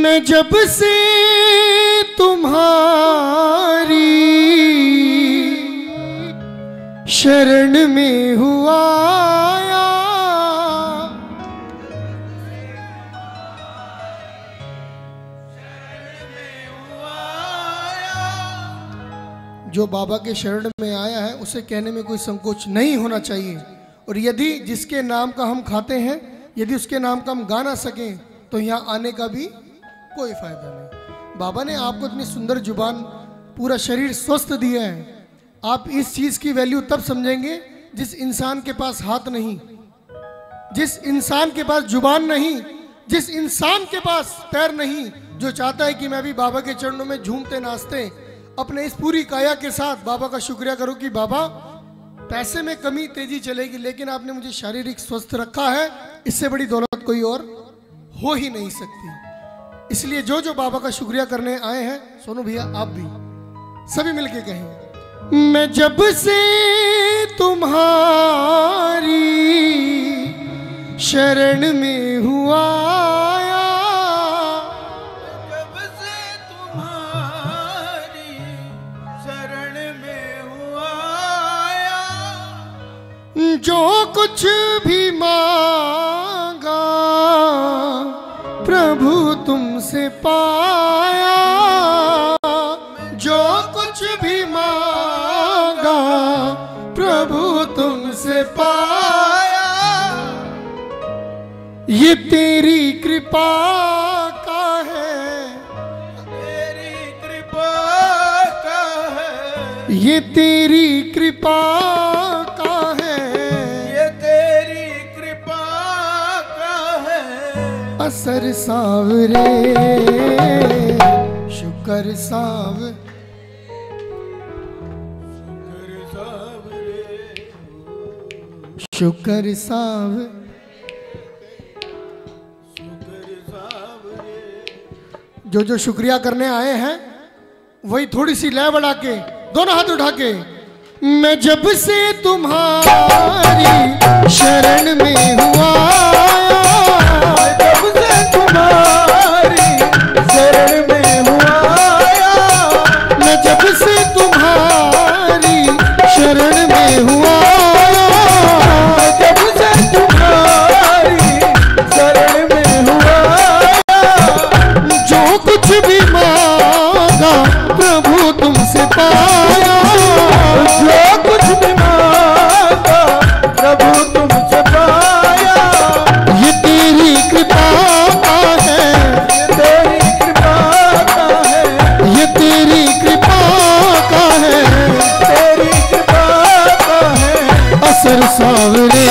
मैं जब से तुम्हारी शरण में हुआ आया, जो बाबा के शरण में आया है उसे कहने में कोई संकोच नहीं होना चाहिए। और यदि जिसके नाम का हम खाते हैं, यदि उसके नाम का हम गा ना सकें तो यहाँ आने का भी कोई फायदा नहीं। बाबा ने आपको इतनी सुंदर जुबान, पूरा शरीर स्वस्थ दिया है। आप इस चीज़ की वैल्यू तब समझेंगे जिस इंसान के पास हाथ नहीं, जिस इंसान के पास जुबान नहीं, जिस इंसान के पास पैर नहीं, जो चाहता है कि मैं भी बाबा के चरणों में झूमते नाचते अपने इस पूरी काया के साथ बाबा का शुक्रिया करूं कि बाबा पैसे में कमी तेजी चलेगी लेकिन आपने मुझे शारीरिक स्वस्थ रखा है, इससे बड़ी दौलत कोई और हो ही नहीं सकती। इसलिए जो जो बाबा का शुक्रिया करने आए हैं, सोनू भैया आप भी सभी मिलके कहेंगे, मैं जब से तुम्हारी शरण में हुआ आया, जब से तुम्हारी शरण में हुआ आया, जो कुछ भी मांगा प्रभु तुमसे पाया, जो कुछ भी मांगा प्रभु तुमसे पाया, ये तेरी कृपा का है, तेरी कृपा का है, ये तेरी कृपा का है, ये तेरी कृपा का है, असर सावरे शुक्र साव, शुक्र साव, जो जो शुक्रिया करने आए हैं वही थोड़ी सी लय बढ़ा के दोनों हाथ उठा के, मैं जब से तुम्हारी शरण में हुआ आया, जब से तुम्हारी शरण में हुआ आया, मैं जब से तुम्हारी शरण में हुआ आया, जब से तुम्हारी शरण में हुआ आया, जो कुछ भी मांगा प्रभु तुमसे पाया, जो कुछ भी मांगा प्रभु तुमसे पाया, ये तेरी कृपा का है, ये तेरी कृपा का है, ये तेरी कृपा का है, तेरी कृपा का है, असर सावरे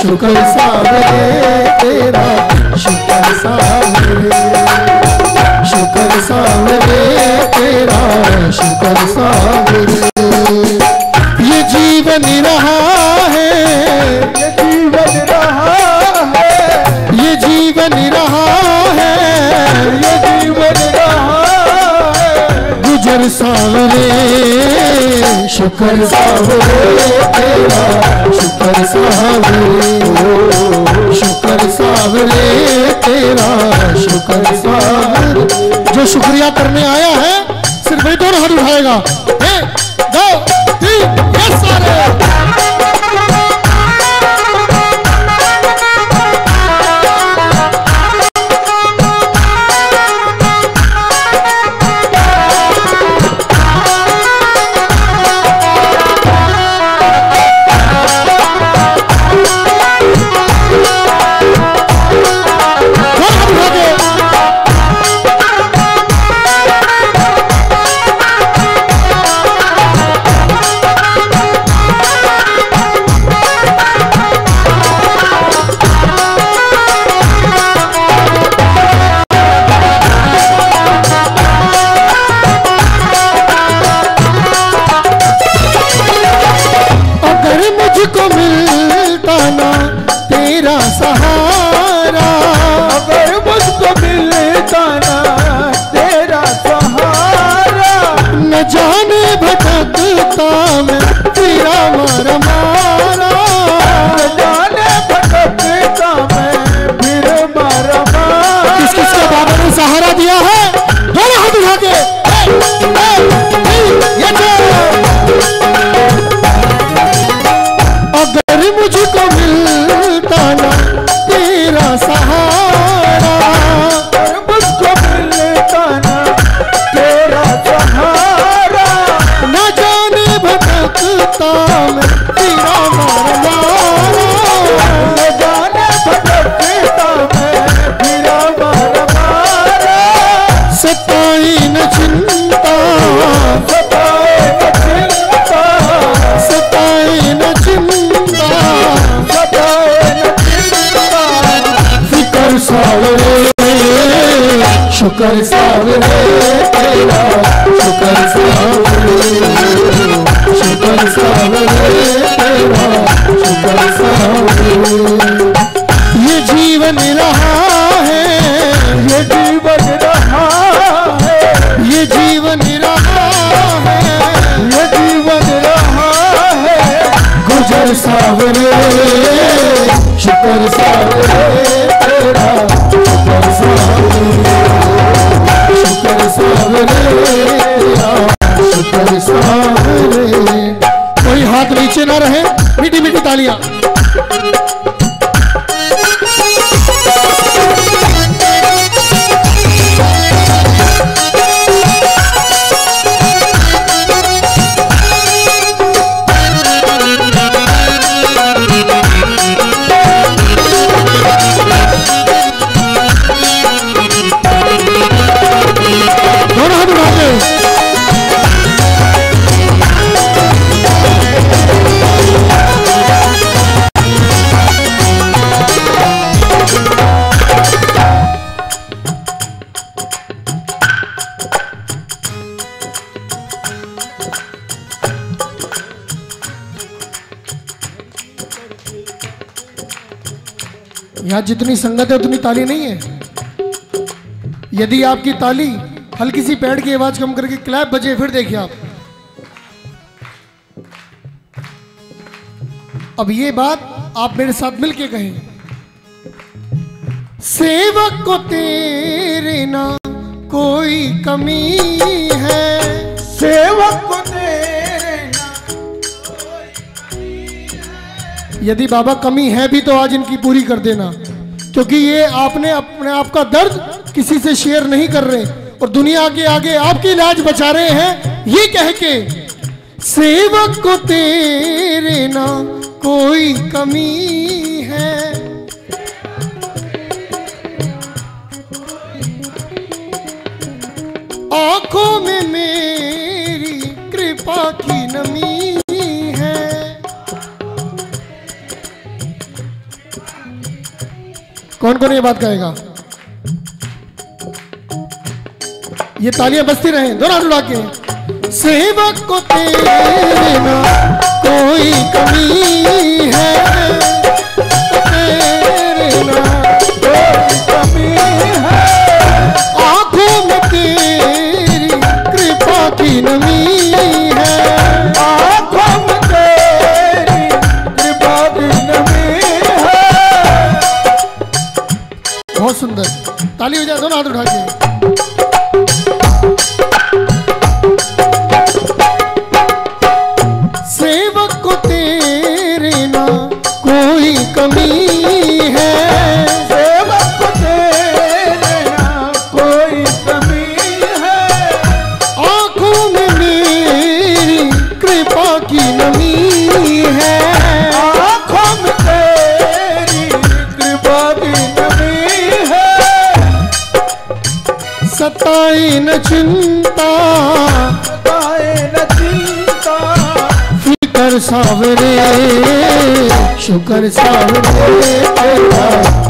शुक्र सावरे तेरा, शुक्र सावरे, शुक्र सावरे तेरा, शुक्र सावरे, ये जीवन रहा है, ये जीवन रहा है, ये जीवन रहा है, ये जीवन रहा है, गुजर सावरे शुक्र सावरे तेरा, शुक्र सावरे, शुक्र सावरे तेरा, शुक्र सावरे। जो शुक्रिया करने आया है सिर्फ वही दोनों हाथ उठाएगा, 1 2 3 ये सारे। सताए न चिंता, सताए न चिंता, सताए न चिंता, फिकर सावरे, शुक्र सावरे तेरा, शुक्र सावरे, शुक्र सावरे तेरा, शुक्र सावरे। ये जीवन रहा है, ये जीवन रहा है, ये जीवन रहा है, ये जीवन रहा है, गुजर सावरे, शुक्र सावरे तेरा, शुक्र सावरे, शुक्र सावरे तेरा, शुक्र सावरे। कोई हाथ नीचे ना रहे, मीठी मीठी तालियां। यहाँ जितनी संगत है उतनी ताली नहीं है। यदि आपकी ताली हल्की सी पैड की आवाज कम करके क्लैप बजे, फिर देखिए आप। अब ये बात आप मेरे साथ मिलके कहें। सेवक को तेरे ना कोई कमी है, सेवक को तेरे ना कोई कमी है। यदि बाबा कमी है भी तो आज इनकी पूरी कर देना, क्योंकि ये आपने अपने आप का दर्द किसी से शेयर नहीं कर रहे और दुनिया के आगे आपकी लाज बचा रहे हैं ये कह के, सेवक को तेरे ना कोई कमी है। आंखों में मेरी कृपा की नमी है। कौन कौन ये बात कहेगा? ये तालियां बजती रहे, दोनों हाथ उड़ा के। सेवक को तेरे ना कोई कमी है, तेरे ना कोई कमी है। आंखों में तेरी कृपा की नमी है। आंखों में तेरी कृपा की नमी है। बहुत सुंदर, ताली हो जाए, दोनों हाथ उठा के। सेवक को तेरे ना कोई कमी है, सेवक को तेरे ना कोई कमी है। आंखों में मेरी कृपा की नमी है। आंखों में तेरी कृपा की नमी है। सताए न चिंता, सताए न चिंता, फिकर सावरे, शुक्र सावरे तेरा,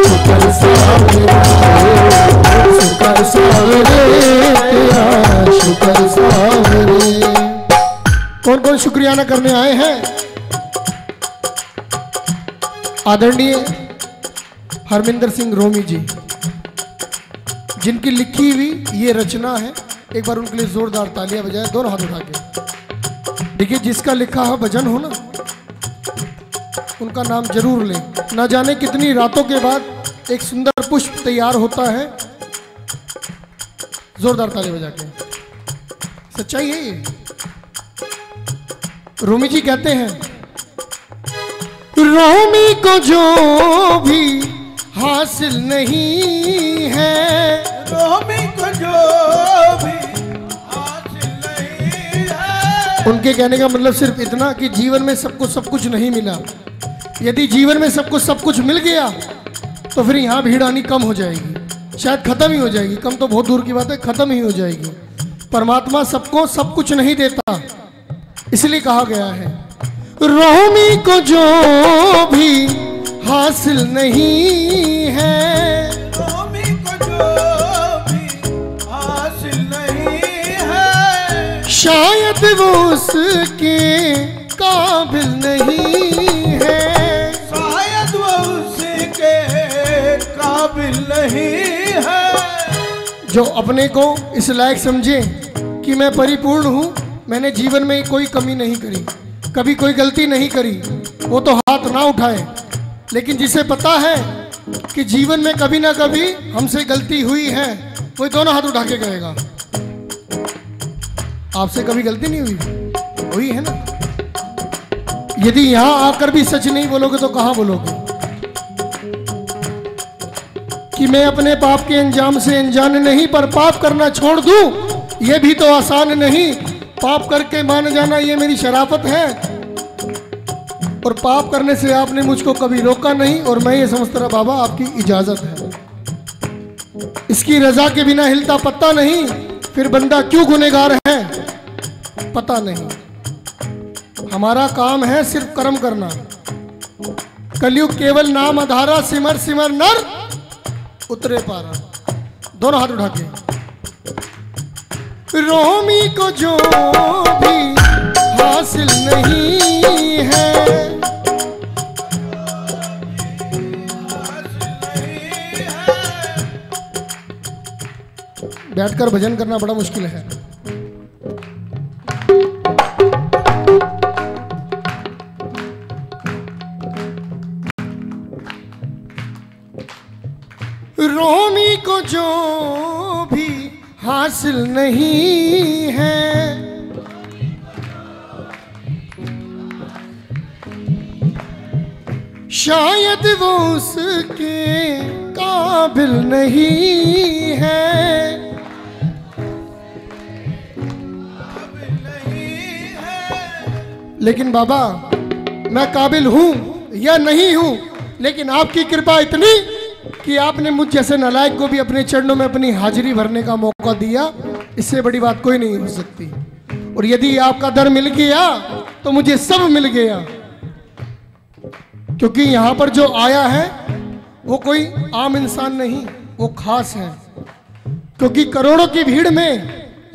शुक्र सावरे, शुक्र सावरे तेरा, शुक्र सावरे। कौन कौन शुक्रियाना करने आए हैं? आदरणीय हरमिंदर सिंह रोमी जी, जिनकी लिखी हुई ये रचना है। एक बार उनके लिए जोरदार तालियां बजाएं, दोनों हाथ उठा के। देखिए, जिसका लिखा है भजन हो ना, उनका नाम जरूर लें। ना जाने कितनी रातों के बाद एक सुंदर पुष्प तैयार होता है। जोरदार ताली बजा के। सच्चाई है ये। रोमी जी कहते हैं, रोमी को जो भी हासिल नहीं है, रोमी को जो भी हासिल नहीं है। उनके कहने का मतलब सिर्फ इतना कि जीवन में सबको सब कुछ नहीं मिला। यदि जीवन में सबको सब कुछ मिल गया तो फिर यहाँ भीड़ आनी कम हो जाएगी, शायद खत्म ही हो जाएगी। कम तो बहुत दूर की बात है, खत्म ही हो जाएगी। परमात्मा सबको सब कुछ नहीं देता, इसलिए कहा गया है रोमी को जो भी हासिल नहीं है, रोमी को जो भी हासिल नहीं है, शायद वो उसके काबिल नहीं है, शायद वो उसके काबिल नहीं है। जो अपने को इस लायक समझे कि मैं परिपूर्ण हूँ, मैंने जीवन में कोई कमी नहीं करी, कभी कोई गलती नहीं करी, वो तो हाथ ना उठाए। लेकिन जिसे पता है कि जीवन में कभी ना कभी हमसे गलती हुई है, कोई दोनों हाथ उठा के कहेगा आपसे कभी गलती नहीं हुई, हुई है ना। यदि यहां आकर भी सच नहीं बोलोगे तो कहां बोलोगे? कि मैं अपने पाप के अंजाम से अनजान नहीं, पर पाप करना छोड़ दूं ये भी तो आसान नहीं। पाप करके मान जाना ये मेरी शराफत है, और पाप करने से आपने मुझको कभी रोका नहीं, और मैं ये समझता रहा बाबा आपकी इजाजत है। इसकी रजा के बिना हिलता पत्ता नहीं, फिर बंदा क्यों गुनहगार है पता नहीं। हमारा काम है सिर्फ कर्म करना। कलयुग केवल नाम आधारा, सिमर सिमर नर उतरे पारा। दोनों हाथ उठा के रोमी को जो भी हासिल नहीं है, बैठकर भजन करना बड़ा मुश्किल है। रोमी को जो भी हासिल नहीं है, शायद वो उसके काबिल नहीं है, लेकिन बाबा मैं काबिल हूं या नहीं हूं, लेकिन आपकी कृपा इतनी कि आपने मुझ जैसे नालायक को भी अपने चरणों में अपनी हाजिरी भरने का मौका दिया। इससे बड़ी बात कोई नहीं हो सकती। और यदि आपका दर मिल गया तो मुझे सब मिल गया, क्योंकि यहां पर जो आया है वो कोई आम इंसान नहीं, वो खास है। क्योंकि करोड़ों की भीड़ में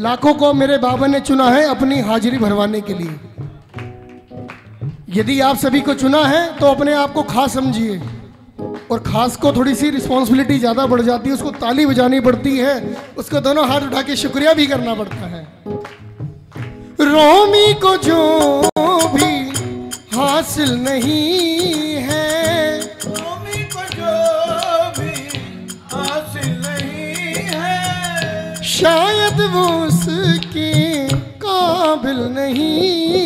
लाखों को मेरे बाबा ने चुना है अपनी हाजिरी भरवाने के लिए। यदि आप सभी को चुना है तो अपने आप को खास समझिए, और खास को थोड़ी सी रिस्पॉन्सिबिलिटी ज़्यादा बढ़ जाती है, उसको ताली बजानी पड़ती है, उसको दोनों हाथ उठा के शुक्रिया भी करना पड़ता है। रोमी को जो भी हासिल नहीं है, रोमी को जो भी हासिल नहीं है, शायद वो उसके काबिल नहीं